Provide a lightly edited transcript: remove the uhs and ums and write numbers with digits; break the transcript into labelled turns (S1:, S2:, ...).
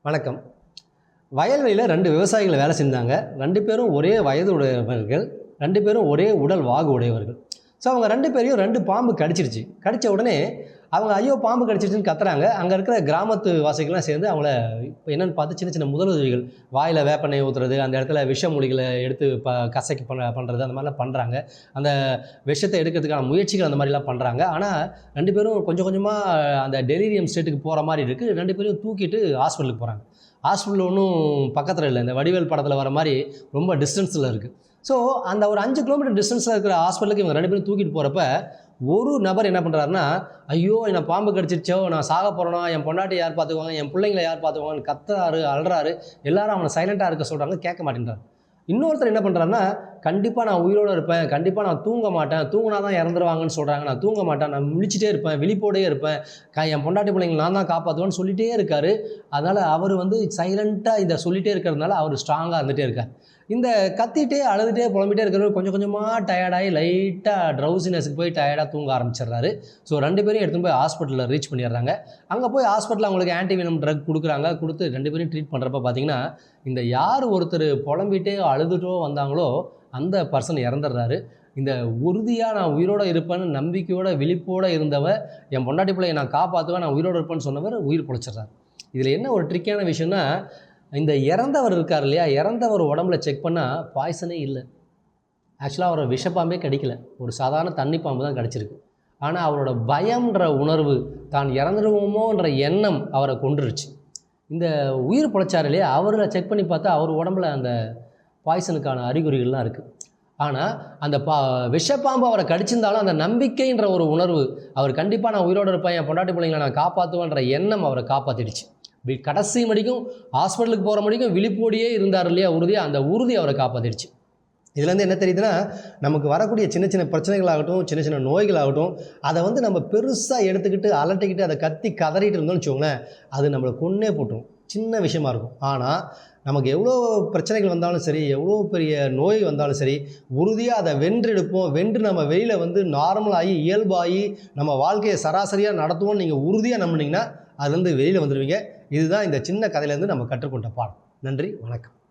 S1: வணக்கம். வயல்வெளியில் 2 விவசாயிகள் வேலை செஞ்சாங்க. 2 பேரும் ஒரே வயது உடையவர்கள், 2 பேரும் ஒரே உடல் வாகு உடையவர்கள். ஸோ அவங்க 2 பேரையும் 2 பாம்பு கடிச்சிருச்சு. கடித்த உடனே அவங்க ஐயோ பாம்பு கடிச்சிருச்சுன்னு கத்துறாங்க. அங்கே இருக்கிற கிராமத்து வாசிகள்லாம் சேர்ந்து அவங்கள இப்போ என்னென்னு பார்த்து சின்ன சின்ன முதலுதவிகள், வாயில் வேப்பெண்ணெய் ஊற்றுறது, அந்த இடத்துல விஷ மூலிகளை எடுத்து கசக்கி பண்ணுறது, அந்த மாதிரிலாம் பண்ணுறாங்க. அந்த விஷத்தை எடுக்கிறதுக்கான முயற்சிகள் அந்த மாதிரிலாம் பண்ணுறாங்க. ஆனால் 2 பேரும் கொஞ்சம் கொஞ்சமாக அந்த டெலிரியம் ஸ்டேட்டுக்கு போகிற மாதிரி இருக்குது. 2 பேரும் தூக்கிட்டு ஹாஸ்பிட்டலுக்கு போகிறாங்க. ஹாஸ்பிட்டல் ஒன்றும் பக்கத்தில் இல்லை, இந்த வடிவேல் படத்தில் வர மாதிரி ரொம்ப டிஸ்டன்ஸில் இருக்குது. ஸோ அந்த ஒரு 5 கிலோமீட்டர் டிஸ்டன்ஸில் இருக்கிற ஹாஸ்பிட்டலுக்கு இவங்க 2 பேரும் தூக்கிட்டு போகிறப்ப ஒரு நபர் என்ன பண்ணுறாருன்னா, ஐயோ என்னை பாம்பு கடிச்சிருச்சோ, நான் சாக போகிறேனா, என் பொண்டாட்டி யார் பார்த்துக்குவாங்க, என் பிள்ளைங்களை யார் பார்த்துக்குவாங்கன்னு கத்துறாரு, அழுறாரு. எல்லாரும் அவனை சைலண்ட்டாக இருக்க சொல்கிறாங்க, கேட்க மாட்டேன்றார். இன்னொருத்தர் என்ன பண்ணுறாருன்னா, கண்டிப்பாக நான் உயிரோடு இருப்பேன், கண்டிப்பாக நான் தூங்க மாட்டேன், தூங்கினா தான் இறந்துருவாங்கன்னு சொல்கிறாங்க, நான் தூங்க மாட்டேன், நான் முழிச்சிட்டே இருப்பேன், விழிப்போடே இருப்பேன், என் பொண்டாட்டி பிள்ளைங்களை நான் தான் காப்பாற்றுவேன்னு சொல்லிகிட்டே இருக்கார். அதனால் அவர் சைலண்ட்டாக இதை சொல்லிகிட்டே இருக்கிறதுனால அவர் ஸ்ட்ராங்காக இருந்துகிட்டே இருக்கார். இந்த கத்திட்டே அழுதுகிட்டே புலம்பிகிட்டே இருக்கிறவர் கொஞ்சம் கொஞ்சமாக டயர்டாகி லைட்டாக ட்ரௌசினஸுக்கு போய் டயர்டாக தூங்க ஆரம்பிச்சிடுறாரு. ஸோ 2 பேரையும் எடுத்துன்னு போய் ஹாஸ்பிட்டலில் ரீச் பண்ணிடுறாங்க. அங்கே போய் ஹாஸ்பிட்டலில் அவங்களுக்கு ஆன்டிவெனம் ட்ரக் கொடுக்குறாங்க. கொடுத்து 2 பேரையும் ட்ரீட் பண்ணுறப்ப பார்த்தீங்கன்னா, இந்த யார் ஒருத்தர் புலம்பிகிட்டே அழுதுட்டோ வந்தாங்களோ அந்த பர்சன் இறந்துடுறாரு. இந்த உறுதியாக நான் உயிரோடு இருப்பேன்னு நம்பிக்கையோட விழிப்போடு இருந்தவர், என் பொண்டாட்டி பிள்ளையை நான் காப்பாற்றுவேன், நான் உயிரோடு இருப்பேன்னு சொன்னவர் உயிர் பிழைச்சிட்றாரு. இதில் என்ன ஒரு ட்ரிக்கான விஷயம்னா, இந்த இறந்தவர் இருக்கார் இல்லையா, இறந்தவர் உடம்புல செக் பண்ணால் பாய்சனே இல்லை. ஆக்சுவலாக அவரை விஷப்பாம்பே கடிக்கலை, ஒரு சாதாரண தண்ணி பாம்பு தான் கடிச்சிருக்கு. ஆனால் அவரோட பயம்ன்ற உணர்வு, தான் இறந்துடுவோமோன்ற எண்ணம் அவரை கொண்டுருச்சு. இந்த உயிர் பிழைச்சார் இல்லையா, அவரை செக் பண்ணி பார்த்தா அவர் உடம்புல அந்த பாய்சனுக்கான அறிகுறிகள்லாம் இருக்குது. ஆனால் அந்த விஷப்பாம்பு அவரை கடிச்சிருந்தாலும் அந்த நம்பிக்கைன்ற ஒரு உணர்வு, அவர் கண்டிப்பாக நான் உயிரோடு இருப்பேன், என் பொண்டாட்டி பிள்ளைங்களை நான் காப்பாற்றுவேன்ற எண்ணம் அவரை காப்பாற்றிடுச்சு. கடைசி மடிக்கும் ஹாஸ்பிட்டலுக்கு போகிற மடிக்கும் விழிப்போடியே இருந்தார் இல்லையா, உறுதியாக, அந்த உறுதி அவரை காப்பாற்றிடுச்சு. இதுலேருந்து என்ன தெரியுதுன்னா, நமக்கு வரக்கூடிய சின்ன சின்ன பிரச்சனைகளாகட்டும், சின்ன சின்ன நோய்களாகட்டும், அதை நம்ம பெருசாக எடுத்துக்கிட்டு அலட்டிக்கிட்டு அதை கத்தி கதறிட்டு இருந்தோம்னு வச்சுக்கோங்களேன், அது நம்மளை கொன்னே போட்டுரும். சின்ன விஷயமா இருக்கும். ஆனால் நமக்கு எவ்வளோ பிரச்சனைகள் வந்தாலும் சரி, எவ்வளோ பெரிய நோய் வந்தாலும் சரி, உறுதியாக அதை வென்றெடுப்போம். வென்று நம்ம வெளியில் நார்மலாகி இயல்பாகி நம்ம வாழ்க்கையை சராசரியாக நடத்துவோம்னு நீங்கள் உறுதியாக நம்பினீங்கன்னா அதுலேருந்து வெளியில் வந்துடுவீங்க. இதுதான் இந்த சின்ன கதையிலேருந்து நம்ம கற்றுக்கொண்ட பாடம். நன்றி, வணக்கம்.